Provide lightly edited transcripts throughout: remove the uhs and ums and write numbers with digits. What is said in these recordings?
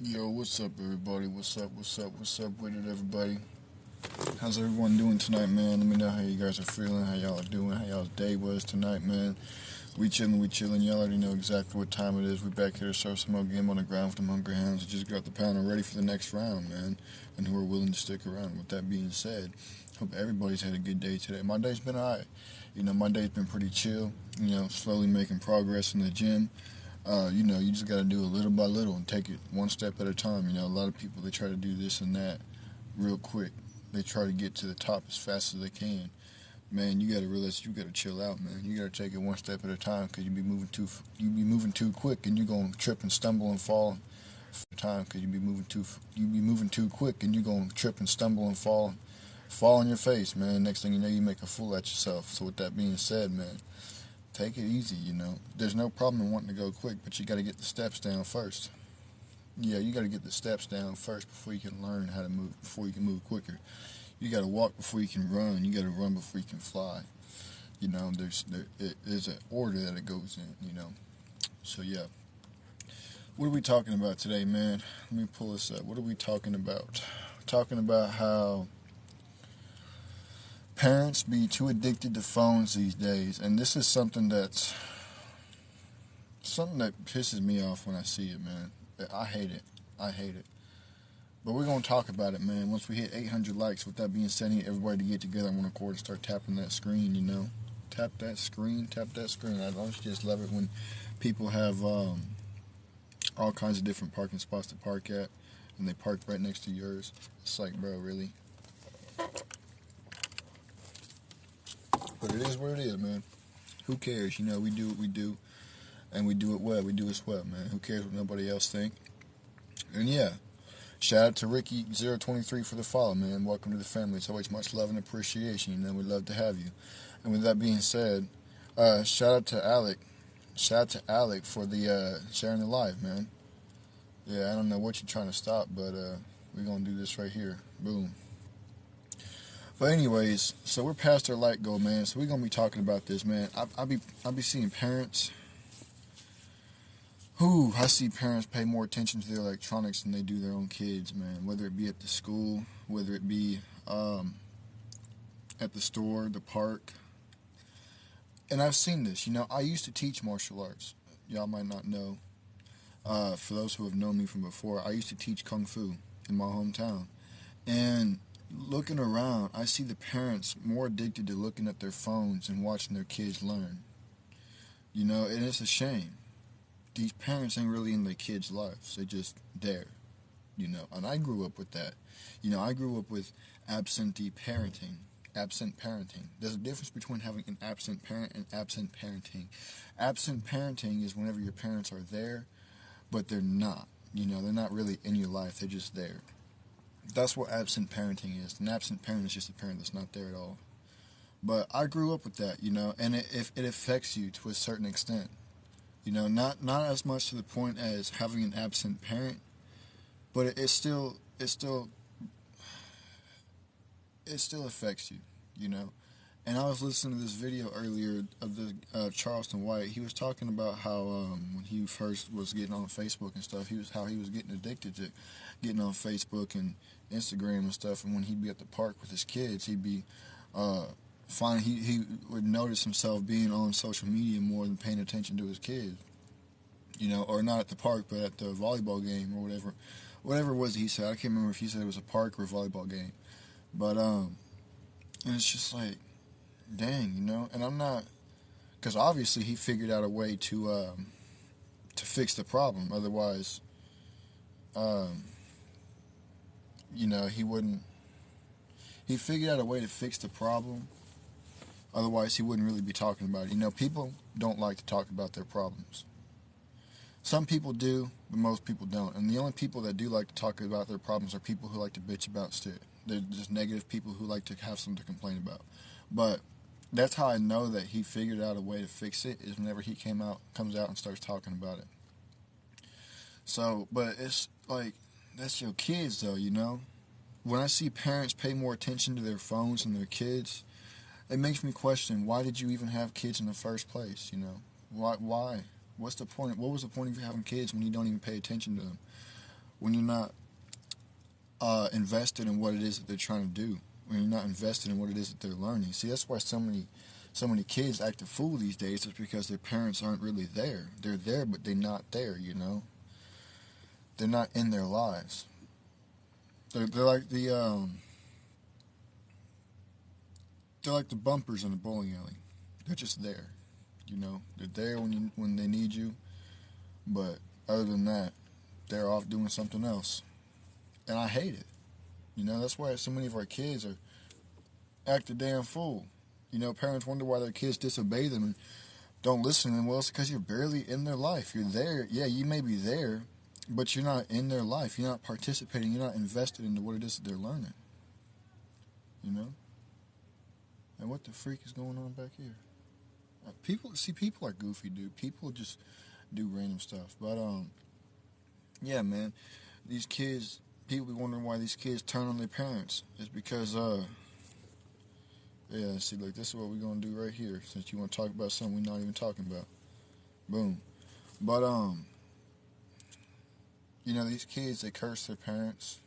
Yo, what's up, everybody? What's up with it, everybody? How's everyone doing tonight, man? Let me know how you guys are feeling, how y'all are doing, how y'all's day was tonight, man. We chilling. Y'all already know exactly what time it is. We back here to serve some more game on the ground with them hungry hounds who just got the pound and ready for the next round, man, and who are willing to stick around. With that being said, hope everybody's had a good day today. My day's been alright. My day's been pretty chill. Slowly making progress in the gym. You just got to do it little by little and take it one step at a time. A lot of people, they try to do this and that real quick. They try to get to the top as fast as they can. Man, you got to realize you got to chill out, man. You got to take it one step at a time because you be moving too quick and you're going to trip and stumble and fall. Time because you be moving too quick and you're going to trip and stumble and fall on your face, man. Next thing you know, you make a fool at yourself. So with that being said, man, take it easy. There's no problem in wanting to go quick, but you got to get the steps down first. Yeah, you got to get the steps down first before you can learn how to move, before you can move quicker. You got to walk before you can run. You got to run before you can fly. There's an order that it goes in. So, yeah. What are we talking about today, man? Let me pull this up. What are we talking about? Talking about how parents be too addicted to phones these days. And this is something that pisses me off when I see it, man. I hate it. I hate it. But we're going to talk about it, man. Once we hit 800 likes, with that being said, I need everybody to get together on one accord and start tapping that screen, Tap that screen. I don't just love it when people have all kinds of different parking spots to park at, and they park right next to yours. It's like, bro, really? But it is what it is, man. Who cares? We do what we do, and we do it well. We do it well, man. Who cares what nobody else think? And yeah, shout out to Ricky023 for the follow, man. Welcome to the family. It's always much love and appreciation. We'd love to have you. And with that being said, shout out to Alec. Shout out to Alec for the sharing the live, man. Yeah, I don't know what you're trying to stop, but we're going to do this right here. Boom. But anyways, so we're past our light goal, man. So we're going to be talking about this, man. I be seeing parents. I see parents pay more attention to their electronics than they do their own kids, man. Whether it be at the school, whether it be at the store, the park. And I've seen this. I used to teach martial arts. Y'all might not know. For those who have known me from before, I used to teach Kung Fu in my hometown. And looking around, I see the parents more addicted to looking at their phones and watching their kids learn. And it's a shame. These parents ain't really in their kids' lives. They just there, And I grew up with that. I grew up with absent parenting. There's a difference between having an absent parent and absent parenting. Absent parenting is whenever your parents are there, but they're not. They're not really in your life. They're just there. That's what absent parenting is. An absent parent is just a parent that's not there at all. But I grew up with that, and it affects you to a certain extent. Not as much to the point as having an absent parent, but it still affects you. And I was listening to this video earlier of the Charleston White. He was talking about how when he first was getting on Facebook and stuff, how he was getting addicted to getting on Facebook and Instagram and stuff. And when he'd be at the park with his kids, he'd be he would notice himself being on social media more than paying attention to his kids. Or not at the park, but at the volleyball game or whatever it was he said. I can't remember if he said it was a park or a volleyball game. But and it's just like, dang, and I'm not, because obviously he figured out a way to fix the problem. Otherwise, he wouldn't. He figured out a way to fix the problem. Otherwise, he wouldn't really be talking about it. People don't like to talk about their problems. Some people do, but most people don't. And the only people that do like to talk about their problems are people who like to bitch about shit. They're just negative people who like to have something to complain about. But that's how I know that he figured out a way to fix it, is whenever he comes out and starts talking about it. So, but it's like, that's your kids though, When I see parents pay more attention to their phones than their kids, it makes me question, why did you even have kids in the first place, Why? What's the point? What was the point of having kids when you don't even pay attention to them? when you're not invested in what it is that they're trying to do, when you're not invested in what it is that they're learning. See, that's why so many kids act a fool these days, is because their parents aren't really there. They're there, but they're not there, you know? They're not in their lives. They're like they're like the bumpers in a bowling alley. They're just there, you know? They're there when they need you, but other than that, they're off doing something else. And I hate it. You know, that's why so many of our kids are act a damn fool. You know, parents wonder why their kids disobey them and don't listen to them. Well, it's because you're barely in their life. You're there. Yeah, you may be there, but you're not in their life. You're not participating. You're not invested into what it is that they're learning. You know? And what the freak is going on back here? People are goofy, dude. People just do random stuff. But, yeah, man. These kids, people be wondering why these kids turn on their parents. It's because, yeah, see, like, this is what we're going to do right here, since you want to talk about something we're not even talking about. Boom. But, you know, these kids, they curse their parents.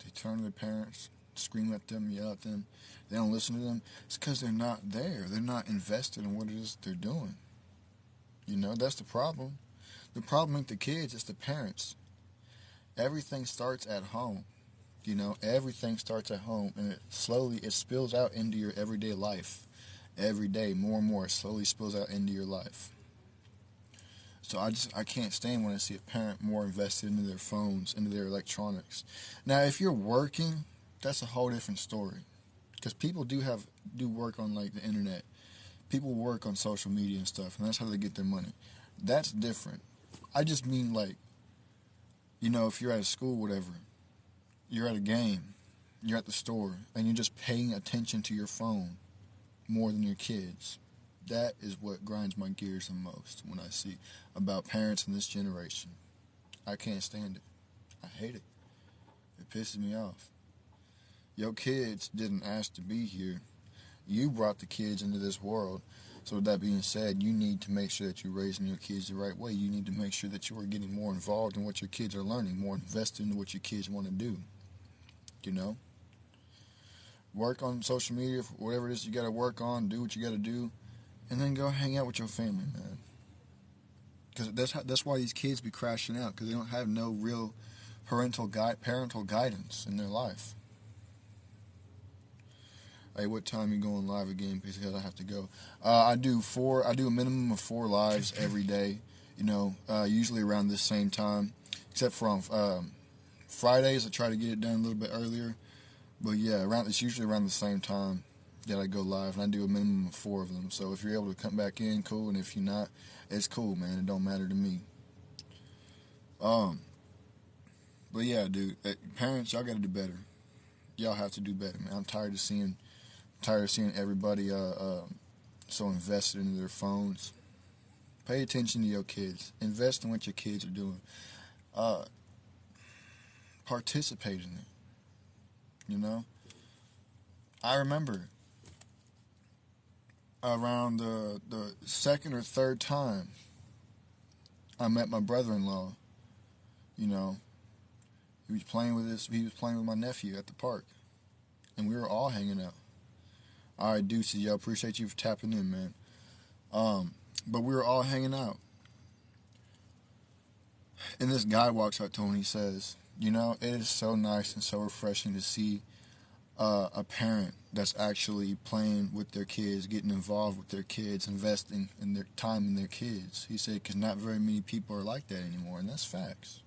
They turn to their parents, scream at them, yell at them. They don't listen to them. It's because they're not there. They're not invested in what it is they're doing. You know, that's the problem. The problem ain't the kids, it's the parents. Everything starts at home. You know, everything starts at home, and it spills out into your everyday life. Every day, more and more, it slowly spills out into your life. So I can't stand when I see a parent more invested into their phones, into their electronics. Now, if you're working, that's a whole different story. Because people do work on, like, the internet. People work on social media and stuff, and that's how they get their money. That's different. I just mean, like, you know, if you're at a school, whatever, you're at a game, you're at the store, and you're just paying attention to your phone more than your kids. That is what grinds my gears the most when I see about parents in this generation. I can't stand it. I hate it. It pisses me off. Your kids didn't ask to be here. You brought the kids into this world. So with that being said, you need to make sure that you're raising your kids the right way. You need to make sure that you are getting more involved in what your kids are learning, more invested in what your kids want to do. You know? Work on social media, whatever it is you got to work on, do what you got to do, and then go hang out with your family, man. Because that's why these kids be crashing out, because they don't have no real parental guidance in their life. Hey, what time you going live again? Because I have to go. I do a minimum of 4 lives every day. You know, usually around this same time, except for on Fridays. I try to get it done a little bit earlier. But yeah, it's usually around the same time that I go live, and I do a minimum of 4 of them. So if you're able to come back in, cool. And if you're not, it's cool, man. It don't matter to me. But yeah, dude, parents, y'all got to do better. Y'all have to do better, man. I'm tired of seeing everybody so invested into their phones. Pay attention to your kids. Invest in what your kids are doing. Participate in it. You know? I remember around the second or third time I met my brother-in-law, you know, he was playing with my nephew at the park, and we were all hanging out. All right, deuces, yo, appreciate you for tapping in, man. But we were all hanging out, and this guy walks up to him and he says, you know, it is so nice and so refreshing to see a parent that's actually playing with their kids, getting involved with their kids, investing in their time in their kids. He said, because not very many people are like that anymore, and that's facts.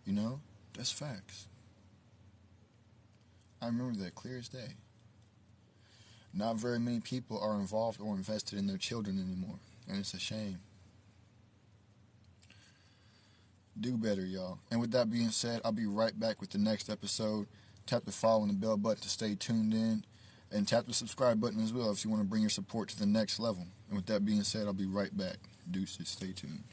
You know, that's facts. I remember that clear as day. Not very many people are involved or invested in their children anymore, and it's a shame. Do better, y'all. And with that being said, I'll be right back with the next episode. Tap the follow and the bell button to stay tuned in. And tap the subscribe button as well if you want to bring your support to the next level. And with that being said, I'll be right back. Deuces, stay tuned.